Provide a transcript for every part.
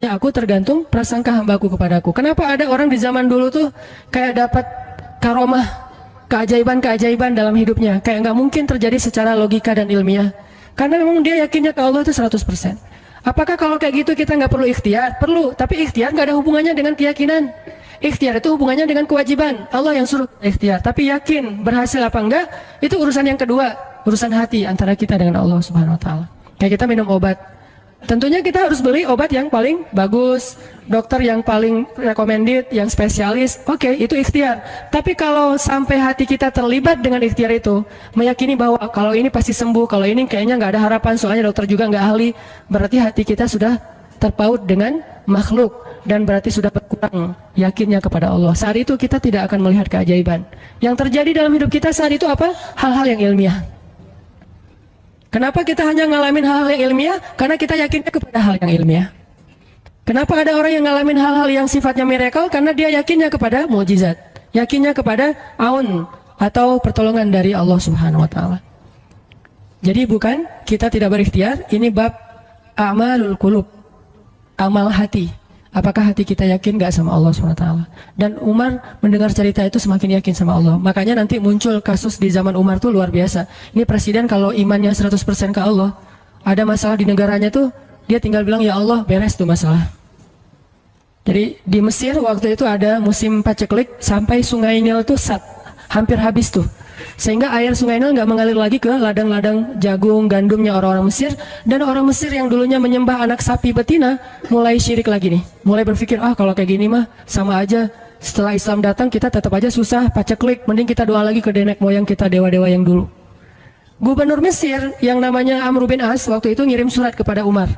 Ya, aku tergantung prasangka hambaku kepadaku. Kenapa ada orang di zaman dulu tuh kayak dapat karomah, keajaiban-keajaiban dalam hidupnya. Kayak nggak mungkin terjadi secara logika dan ilmiah. Karena memang dia yakinnya ke Allah itu 100%. Apakah kalau kayak gitu kita nggak perlu ikhtiar? Perlu, tapi ikhtiar nggak ada hubungannya dengan keyakinan. Ikhtiar itu hubungannya dengan kewajiban. Allah yang suruh ikhtiar, tapi yakin berhasil apa enggak, itu urusan yang kedua. Urusan hati antara kita dengan Allah Subhanahu Wa Taala. Kayak kita minum obat. Tentunya kita harus beli obat yang paling bagus, dokter yang paling recommended, yang spesialis. Oke, itu ikhtiar. Tapi kalau sampai hati kita terlibat dengan ikhtiar itu, meyakini bahwa kalau ini pasti sembuh, kalau ini kayaknya nggak ada harapan, soalnya dokter juga nggak ahli, berarti hati kita sudah terpaut dengan makhluk dan berarti sudah berkurang yakinnya kepada Allah. Saat itu kita tidak akan melihat keajaiban. Yang terjadi dalam hidup kita saat itu apa? Hal-hal yang ilmiah. Kenapa kita hanya ngalamin hal-hal yang ilmiah? Karena kita yakinnya kepada hal yang ilmiah. Kenapa ada orang yang ngalamin hal-hal yang sifatnya miracle? Karena dia yakinnya kepada mukjizat, yakinnya kepada aun atau pertolongan dari Allah Subhanahu Wa Taala. Jadi bukan kita tidak berikhtiar, ini bab amalul qulub, amal hati. Apakah hati kita yakin gak sama Allah SWT? Dan Umar mendengar cerita itu semakin yakin sama Allah. Makanya nanti muncul kasus di zaman Umar tuh luar biasa. Ini presiden kalau imannya 100% ke Allah, ada masalah di negaranya tuh, dia tinggal bilang, ya Allah, beres tuh masalah. Jadi di Mesir waktu itu ada musim paceklik, sampai sungai Nil tuh hampir habis tuh. Sehingga air sungai Nil nggak mengalir lagi ke ladang-ladang jagung, gandumnya orang-orang Mesir. Dan orang Mesir yang dulunya menyembah anak sapi betina mulai syirik lagi nih. Mulai berpikir, kalau kayak gini mah sama aja. Setelah Islam datang kita tetap aja susah, paceklik. Mending kita doa lagi ke nenek moyang kita, dewa-dewa yang dulu. Gubernur Mesir yang namanya Amr bin As waktu itu ngirim surat kepada Umar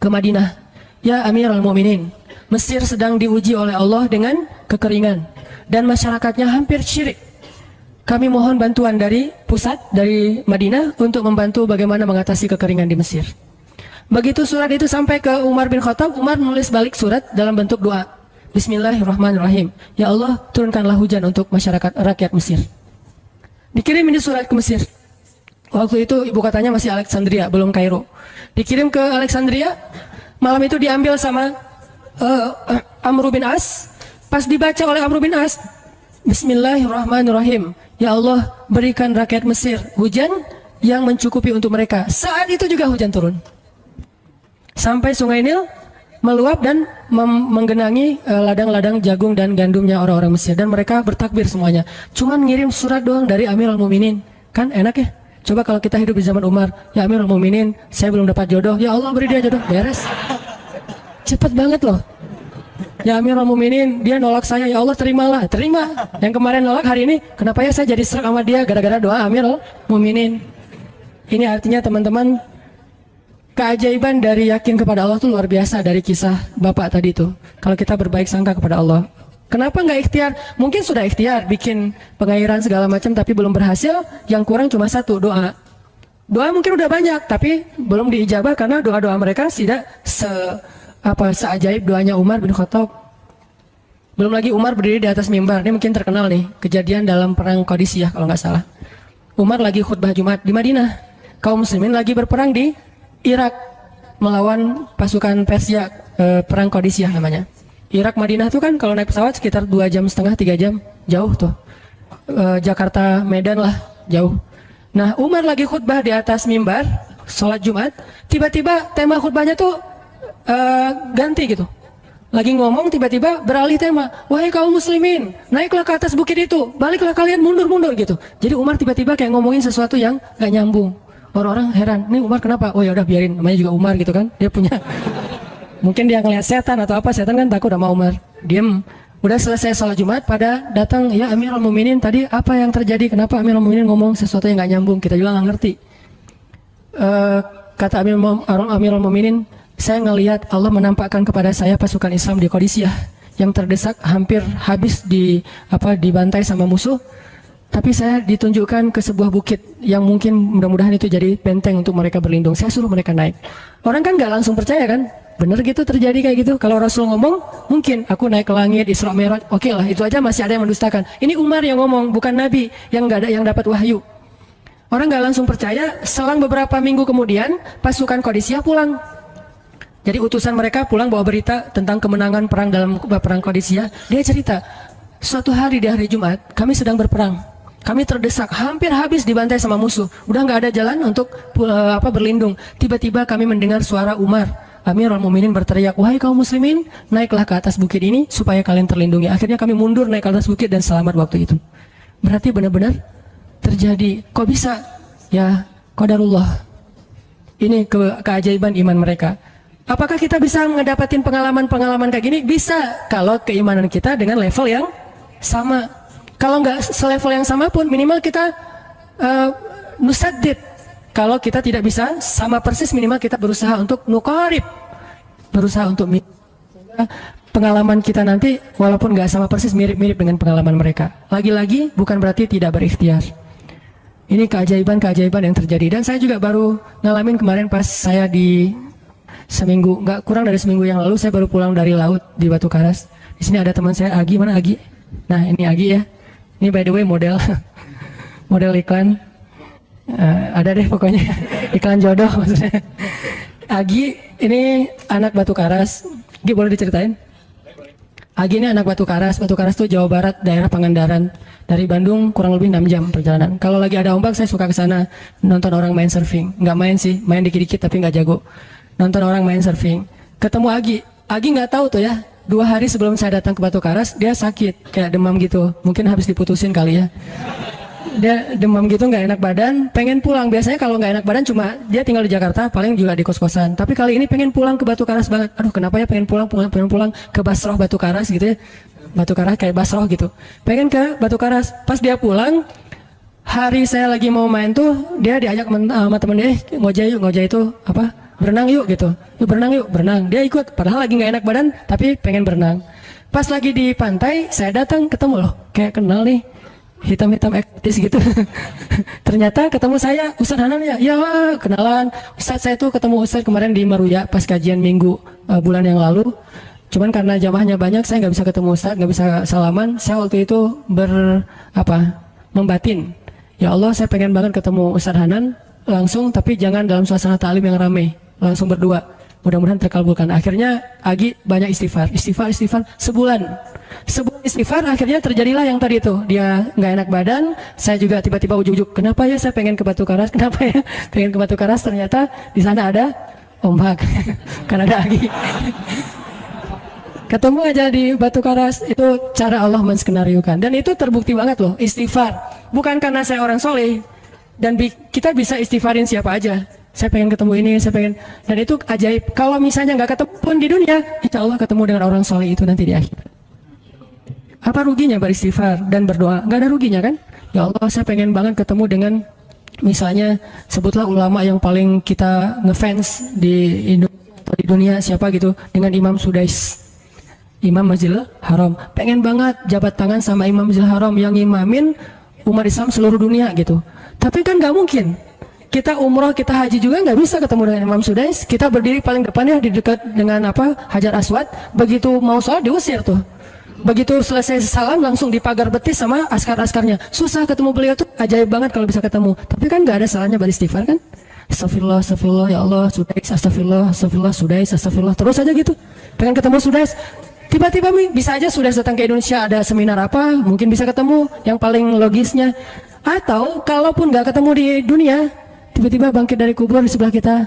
ke Madinah. Ya Amirul Mukminin, Mesir sedang diuji oleh Allah dengan kekeringan. Dan masyarakatnya hampir syirik. Kami mohon bantuan dari pusat, dari Madinah untuk membantu bagaimana mengatasi kekeringan di Mesir. Begitu surat itu sampai ke Umar bin Khattab, Umar menulis balik surat dalam bentuk doa. Bismillahirrahmanirrahim. Ya Allah, turunkanlah hujan untuk masyarakat rakyat Mesir. Dikirim ini surat ke Mesir. Waktu itu ibu kotanya masih Alexandria, belum Kairo. Dikirim ke Alexandria, malam itu diambil sama Amr bin As. Pas dibaca oleh Amr bin As, Bismillahirrahmanirrahim. Ya Allah, berikan rakyat Mesir hujan yang mencukupi untuk mereka. Saat itu juga hujan turun. Sampai sungai Nil meluap dan menggenangi ladang-ladang jagung dan gandumnya orang-orang Mesir. Dan mereka bertakbir semuanya. Cuman ngirim surat doang dari Amirul Mukminin. Kan enak ya? Coba kalau kita hidup di zaman Umar. Ya Amirul Mukminin, saya belum dapat jodoh. Ya Allah, beri dia jodoh. Beres. Cepat banget loh. Ya Amirul Mukminin, dia nolak saya, ya Allah terimalah, terima. Yang kemarin nolak, hari ini, kenapa ya saya jadi serak sama dia gara-gara doa Amirul Mukminin. Ini artinya teman-teman, keajaiban dari yakin kepada Allah itu luar biasa dari kisah bapak tadi itu. Kalau kita berbaik sangka kepada Allah, kenapa nggak ikhtiar? Mungkin sudah ikhtiar, bikin pengairan segala macam, tapi belum berhasil. Yang kurang cuma satu, doa. Doa mungkin udah banyak, tapi belum diijabah karena doa-doa mereka tidak seajaib doanya Umar bin Khattab. Belum lagi Umar berdiri di atas mimbar. Ini mungkin terkenal nih, kejadian dalam perang Qadisiyah kalau nggak salah. Umar lagi khutbah Jumat di Madinah. Kaum muslimin lagi berperang di Irak melawan pasukan Persia, perang Qadisiyah namanya. Irak Madinah tuh kan kalau naik pesawat sekitar 2,5 jam, 3 jam, jauh tuh. Jakarta Medan lah, jauh. Nah, Umar lagi khutbah di atas mimbar, sholat Jumat. Tiba-tiba tema khutbahnya tuh ganti gitu. Lagi ngomong tiba-tiba beralih tema. Wahai kaum muslimin, naiklah ke atas bukit itu, baliklah kalian mundur-mundur gitu. Jadi Umar tiba-tiba kayak ngomongin sesuatu yang gak nyambung. Orang-orang heran, nih Umar kenapa? Oh ya udah biarin, namanya juga Umar gitu kan. Dia punya mungkin dia ngeliat setan atau apa, setan kan takut sama Umar. Diem. Udah selesai sholat Jumat, pada datang, ya Amirul Mukminin, tadi apa yang terjadi? Kenapa Amirul Mukminin ngomong sesuatu yang gak nyambung? Kita juga gak ngerti. Kata Amirul Mukminin, saya ngelihat Allah menampakkan kepada saya pasukan Islam di Qadisiyah yang terdesak hampir habis dibantai sama musuh, tapi saya ditunjukkan ke sebuah bukit yang mungkin mudah-mudahan itu jadi benteng untuk mereka berlindung. Saya suruh mereka naik. Orang kan nggak langsung percaya kan? Bener gitu terjadi kayak gitu. Kalau Rasul ngomong, mungkin aku naik ke langit, Isra Mi'raj, oke lah, itu aja masih ada yang mendustakan. Ini Umar yang ngomong, bukan Nabi yang nggak ada yang dapat wahyu. Orang nggak langsung percaya. Selang beberapa minggu kemudian pasukan Qadisiyah pulang. Jadi utusan mereka pulang bawa berita tentang kemenangan perang dalam perang Qadisiyah. Dia cerita, suatu hari di hari Jumat kami sedang berperang. Kami terdesak, hampir habis dibantai sama musuh. Udah nggak ada jalan untuk berlindung. Tiba-tiba kami mendengar suara Umar, Amirul Mukminin berteriak, wahai kaum muslimin, naiklah ke atas bukit ini supaya kalian terlindungi. Akhirnya kami mundur naik ke atas bukit dan selamat waktu itu. Berarti benar-benar terjadi. Kok bisa? Ya, qadarullah. Ini keajaiban iman mereka. Apakah kita bisa mendapatkan pengalaman-pengalaman kayak gini? Bisa, kalau keimanan kita dengan level yang sama. Kalau nggak selevel yang sama pun, minimal kita nusaddid. Kalau kita tidak bisa sama persis, minimal kita berusaha untuk nuqarib, berusaha untuk pengalaman kita nanti walaupun nggak sama persis, mirip-mirip dengan pengalaman mereka. Lagi-lagi bukan berarti tidak berikhtiar. Ini keajaiban-keajaiban yang terjadi. Dan saya juga baru ngalamin kemarin pas saya di seminggu, nggak kurang dari seminggu yang lalu, saya baru pulang dari laut di Batu Karas. Di sini ada teman saya, Agi. Mana Agi? Nah, ini Agi ya. Ini by the way model model iklan. Ada deh pokoknya iklan jodoh maksudnya. Agi ini anak Batu Karas. Agi boleh diceritain? Agi ini anak Batu Karas. Batu Karas itu Jawa Barat, daerah Pangandaran. Dari Bandung kurang lebih 6 jam perjalanan. Kalau lagi ada ombak saya suka ke sana nonton orang main surfing. Nggak main sih, main dikit-dikit tapi nggak jago. Nonton orang main surfing. Ketemu Agi. Agi nggak tahu tuh ya. 2 hari sebelum saya datang ke Batu Karas, dia sakit, kayak demam gitu. Mungkin habis diputusin kali ya. Dia demam gitu, nggak enak badan, pengen pulang. Biasanya kalau nggak enak badan cuma dia tinggal di Jakarta, paling juga di kos-kosan. Tapi kali ini pengen pulang ke Batu Karas banget. Aduh, kenapa ya pengen pulang ke Basroh Batu Karas gitu ya. Batu Karas kayak Basroh gitu. Pengen ke Batu Karas. Pas dia pulang, hari saya lagi mau main tuh, dia diajak sama temen dia, ngojek itu apa? Berenang yuk gitu. Yuk berenang yuk, berenang. Dia ikut, padahal lagi nggak enak badan, tapi pengen berenang. Pas lagi di pantai, saya datang ketemu loh, kayak kenal nih, hitam-hitam ektis gitu. Ternyata ketemu saya, Ustadz Hanan ya, ya kenalan. Ustadz saya tuh ketemu Ustadz kemarin di Maruya pas kajian minggu bulan yang lalu. Cuman karena jamaahnya banyak, saya nggak bisa ketemu Ustadz, nggak bisa salaman. Saya waktu itu membatin. Ya Allah, saya pengen banget ketemu Ustadz Hanan langsung, tapi jangan dalam suasana ta'lim yang ramai. Langsung berdua, mudah-mudahan terkabulkan. Akhirnya Agi banyak istighfar sebulan istighfar. Akhirnya terjadilah yang tadi itu, dia nggak enak badan. Saya juga tiba-tiba ujuk-ujuk, kenapa ya saya pengen ke Batu Karas, kenapa ya pengen ke Batu Karas. Ternyata di sana ada ombak kan ada Agi. Ketemu aja di Batu Karas. Itu cara Allah menskenariokan, dan itu terbukti banget loh. Istighfar bukan karena saya orang soleh, dan kita bisa istighfarin siapa aja. Saya pengen ketemu ini, saya pengen, dan itu ajaib. Kalau misalnya nggak ketemu pun di dunia, insya Allah ketemu dengan orang soleh itu nanti di akhirat. Apa ruginya beristighfar dan berdoa? Nggak ada ruginya kan? Ya Allah, saya pengen banget ketemu dengan, misalnya sebutlah ulama yang paling kita ngefans di Indonesia atau di dunia, siapa gitu, dengan Imam Sudais, Imam Masjidil Haram. Pengen banget jabat tangan sama Imam Masjidil Haram yang imamin umat Islam seluruh dunia gitu. Tapi kan nggak mungkin. Kita umroh, kita haji juga nggak bisa ketemu dengan Imam Sudais. Kita berdiri paling depan ya, di dekat dengan Hajar Aswad. Begitu mau sholat diusir tuh. Begitu selesai salam langsung dipagar betis sama askar-askarnya. Susah ketemu beliau tuh, ajaib banget kalau bisa ketemu. Tapi kan nggak ada salahnya beristighfar kan? Astagfirullah, astagfirullah, ya Allah, Sudais, astagfirullah, astagfirullah, Sudais, astagfirullah. Terus aja gitu. Pengen ketemu Sudais. Tiba-tiba bisa aja Sudais datang ke Indonesia, ada seminar apa, mungkin bisa ketemu. Yang paling logisnya. Atau kalaupun nggak ketemu di dunia, tiba-tiba bangkit dari kubur di sebelah kita.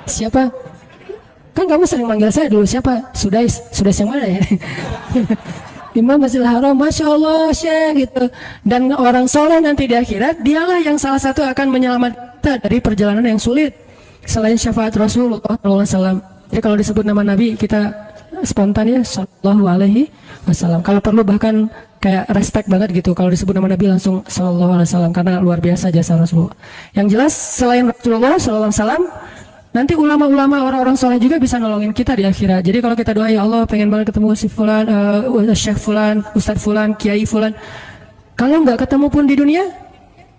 Siapa? Kan kamu sering manggil saya dulu, siapa? Sudais yang mana ya? Imam Masjidil Haram, Masya Allah, Syekh gitu. Dan orang soleh nanti di akhirat, dialah yang salah satu akan menyelamatkan kita dari perjalanan yang sulit. Selain syafaat Rasulullah SAW. Jadi kalau disebut nama Nabi, kita spontan ya, Sallallahu Alaihi Wasallam. Kalau perlu bahkan kayak respect banget gitu kalau disebut nama Nabi langsung Sallallahu Alaihi Wasallam, karena luar biasa jasa Rasulullah. Yang jelas selain Rasulullah Sallallahu Alaihi Wasallam, nanti ulama-ulama, orang-orang soleh juga bisa nolongin kita di akhirat. Jadi kalau kita doa, ya Allah pengen banget ketemu si fulan, Syekh fulan, Ustadz fulan, Kiai fulan. Kalau nggak ketemu pun di dunia,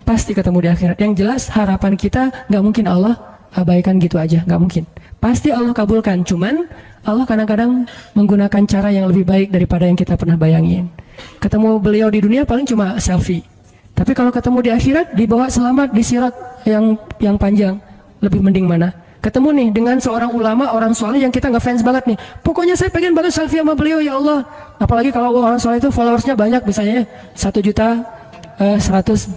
pasti ketemu di akhirat. Yang jelas harapan kita nggak mungkin Allah abaikan gitu aja, nggak mungkin. Pasti Allah kabulkan. Cuman Allah kadang-kadang menggunakan cara yang lebih baik daripada yang kita pernah bayangin. Ketemu beliau di dunia paling cuma selfie. Tapi kalau ketemu di akhirat, dibawa selamat di sirat yang panjang, lebih mending mana? ketemu nih dengan seorang ulama, orang soleh yang kita ngefans banget nih. Pokoknya saya pengen banget selfie sama beliau, ya Allah. Apalagi kalau orang soleh itu followersnya banyak, misalnya 1 juta 100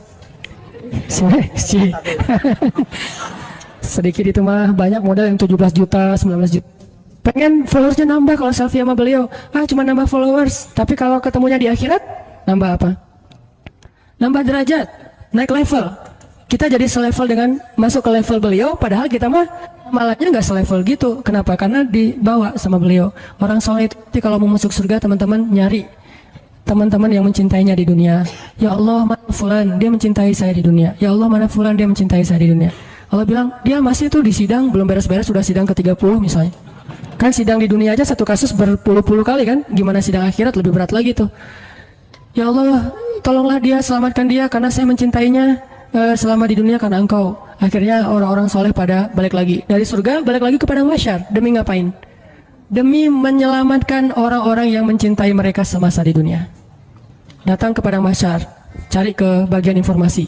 sedikit itu mah, banyak model yang 17 juta 19 juta. Pengen followersnya nambah kalau selfie sama beliau, cuma nambah followers. Tapi kalau ketemunya di akhirat, nambah apa? Nambah derajat, naik level. Kita jadi selevel dengan masuk ke level beliau, padahal kita mah malahnya nggak selevel gitu. Kenapa? Karena dibawa sama beliau. Orang soleh itu kalau mau masuk surga, teman-teman nyari teman-teman yang mencintainya di dunia. Ya Allah, mana fulan, dia mencintai saya di dunia. Ya Allah, mana fulan, dia mencintai saya di dunia. Allah bilang, dia masih tuh di sidang, belum beres-beres, sudah sidang ke-30 misalnya. Kan sidang di dunia aja satu kasus berpuluh-puluh kali kan, gimana sidang akhirat lebih berat lagi tuh. Ya Allah, tolonglah dia, selamatkan dia, karena saya mencintainya selama di dunia karena engkau. Akhirnya orang-orang soleh pada balik lagi dari surga, balik lagi ke padang mahsyar. Demi ngapain? Demi menyelamatkan orang-orang yang mencintai mereka semasa di dunia. Datang ke padang mahsyar, cari ke bagian informasi.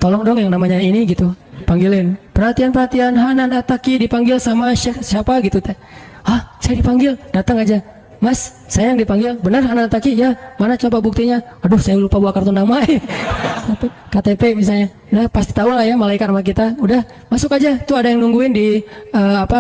Tolong dong yang namanya ini gitu, panggilin. Perhatian, Hanan At-Taqi dipanggil sama siapa gitu teh. Saya dipanggil, datang aja. Mas, saya yang dipanggil, benar Hanan At-Taqi? Ya, mana coba buktinya? Aduh, saya lupa bawa kartu nama. KTP misalnya. Nah, pasti tahu lah ya malaikat sama kita. Udah, masuk aja. Tuh ada yang nungguin di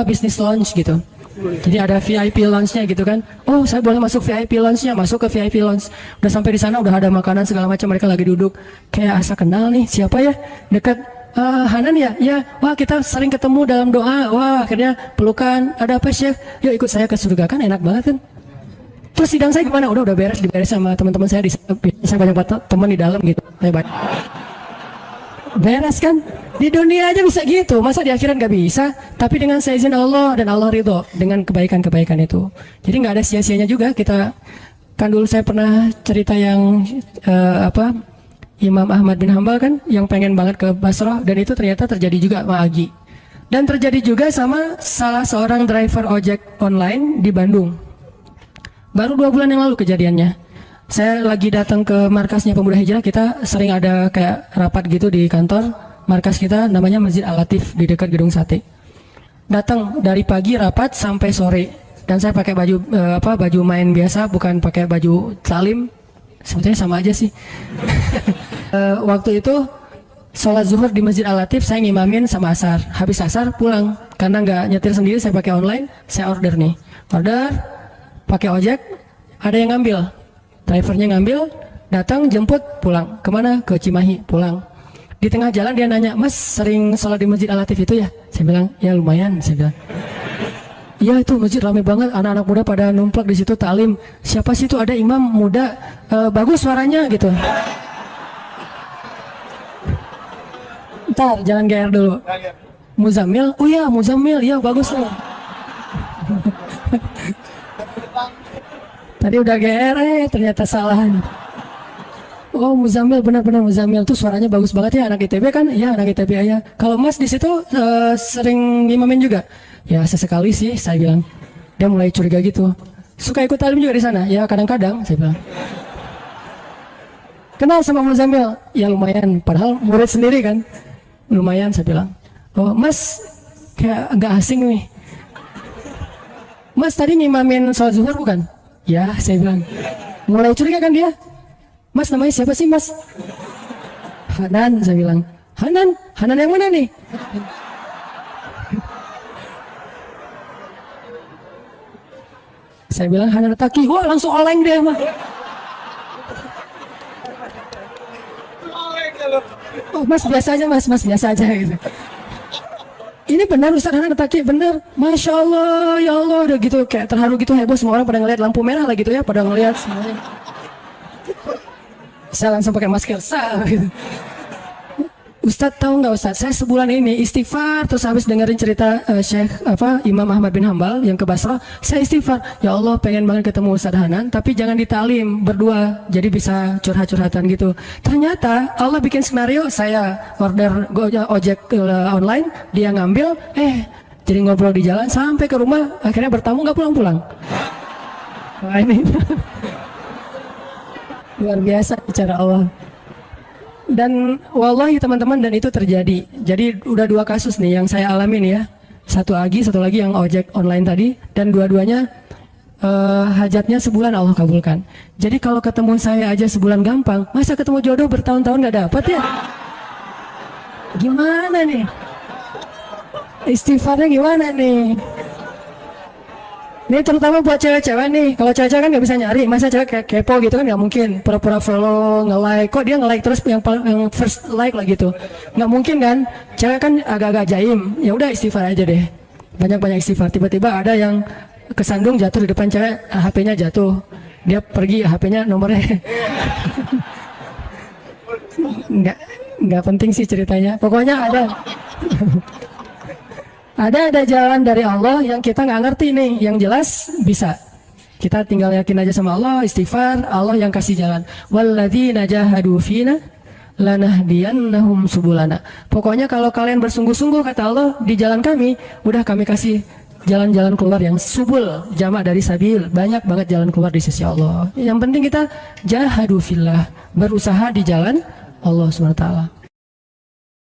business lounge gitu. Jadi ada VIP lounge-nya gitu kan. Oh, saya boleh masuk VIP lounge-nya, masuk ke VIP lounge. Udah sampai di sana udah ada makanan segala macam, mereka lagi duduk. Kayak asa kenal nih, siapa ya? Dekat Hanan ya? Ya. Wah, kita sering ketemu dalam doa. Wah, akhirnya pelukan. Ada apa, Syekh? Yuk ikut saya ke surga, kan enak banget kan? Terus sidang saya gimana? Udah beres, diberes sama teman-teman saya. Saya banyak teman di dalam gitu. Saya banyak. Beres kan? Di dunia aja bisa gitu, masa di akhirat nggak bisa? Tapi dengan seizin Allah dan Allah ridho dengan kebaikan-kebaikan itu. Jadi nggak ada sia-sianya juga kita. Kan dulu saya pernah cerita yang Imam Ahmad bin Hambal kan, yang pengen banget ke Basrah, dan itu ternyata terjadi juga sama Agi. Dan terjadi juga sama salah seorang driver ojek online di Bandung. Baru 2 bulan yang lalu kejadiannya. Saya lagi datang ke markasnya Pemuda Hijrah, kita sering ada kayak rapat gitu di kantor. Markas kita namanya Masjid Al-Latif di dekat Gedung Sate. Datang dari pagi rapat sampai sore. Dan saya pakai baju baju main biasa, bukan pakai baju talim. Sebetulnya sama aja sih. Waktu itu sholat zuhur di Masjid Al-Latif, saya ngimamin sama asar. Habis asar pulang, karena nggak nyetir sendiri, saya pakai online. Saya order nih, pakai ojek, ada yang ngambil. Drivernya ngambil, datang jemput, pulang. Kemana? Ke Cimahi, pulang. Di tengah jalan dia nanya, Mas sering sholat di Masjid Al-Latif itu ya? Saya bilang, ya lumayan. Saya bilang, iya itu masjid ramai banget, anak-anak muda pada numplak di situ talim. Siapa sih itu? Ada imam muda, bagus suaranya gitu. Ntar jangan GR dulu. Muzammil, oh iya Muzammil, iya bagus loh. Tadi udah GR, ternyata salah. Oh Muzammil, benar-benar Muzammil tuh suaranya bagus banget ya, anak ITB kan? Ya anak ITB ya. Kalau Mas di situ sering ngimamin juga? Ya sesekali sih, saya bilang. Dia mulai curiga gitu. Suka ikut talim juga di sana? Ya kadang-kadang, saya bilang. Kenal sama Muzammil? Ya lumayan, padahal murid sendiri kan? Lumayan, saya bilang. Oh Mas, kayak agak asing nih. Mas tadi ngimamin sholat zuhur bukan? Ya, saya bilang. Mulai curiga kan dia? Mas namanya siapa sih Mas? Hanan, saya bilang. Hanan? Hanan yang mana nih? Saya bilang Hanan At-Taqi. Wah langsung oleng dia mah. Oh Mas biasa aja Mas biasa aja gitu. Ini benar Ustaz Hanan At-Taqi, benar. Masya Allah, ya Allah, udah gitu kayak terharu gitu, heboh, semua orang pada ngeliat lampu merah lah gitu ya, pada ngeliat semuanya. Saya langsung pakai masker, gitu. Ustadz tahu nggak Ustadz, saya sebulan ini istighfar, terus habis dengerin cerita Imam Ahmad bin Hambal yang ke Basrah, saya istighfar, ya Allah pengen banget ketemu Ustadz Hanan, tapi jangan ditalim berdua, jadi bisa curhat-curhatan gitu. Ternyata Allah bikin skenario, saya order ojek online, dia ngambil, jadi ngobrol di jalan sampai ke rumah, akhirnya bertamu nggak pulang-pulang. Wah ini luar biasa bicara Allah. Dan wallahi teman-teman, dan itu terjadi. Jadi udah 2 kasus nih yang saya alamin ya. Satu lagi yang ojek online tadi, dan dua-duanya hajatnya sebulan Allah kabulkan. Jadi kalau ketemu saya aja sebulan gampang, masa ketemu jodoh bertahun-tahun nggak dapat ya? Gimana nih? Istighfarnya gimana nih? Ini terutama buat cewek-cewek nih. Kalau cewek-cewek kan nggak bisa nyari, masa cewek kayak kepo gitu kan nggak mungkin. Pura-pura follow, nge-like. Kok dia nge-like terus yang first like lah gitu? Nggak mungkin kan? Cewek kan agak-agak jaim. Ya udah istighfar aja deh. Banyak-banyak istighfar. Tiba-tiba ada yang kesandung jatuh di depan cewek, HP-nya jatuh. Dia pergi, HP-nya nomornya. nggak penting sih ceritanya. Pokoknya ada. Ada jalan dari Allah yang kita nggak ngerti nih, yang jelas bisa. Kita tinggal yakin aja sama Allah, istighfar, Allah yang kasih jalan. Walladzina jahadu fina lanahdiyannahum subulana. Pokoknya kalau kalian bersungguh-sungguh kata Allah di jalan kami, udah kami kasih jalan-jalan keluar yang subul, jamak dari sabil, banyak banget jalan keluar di sisi Allah. Yang penting kita jahadu fillah, berusaha di jalan Allah SWT.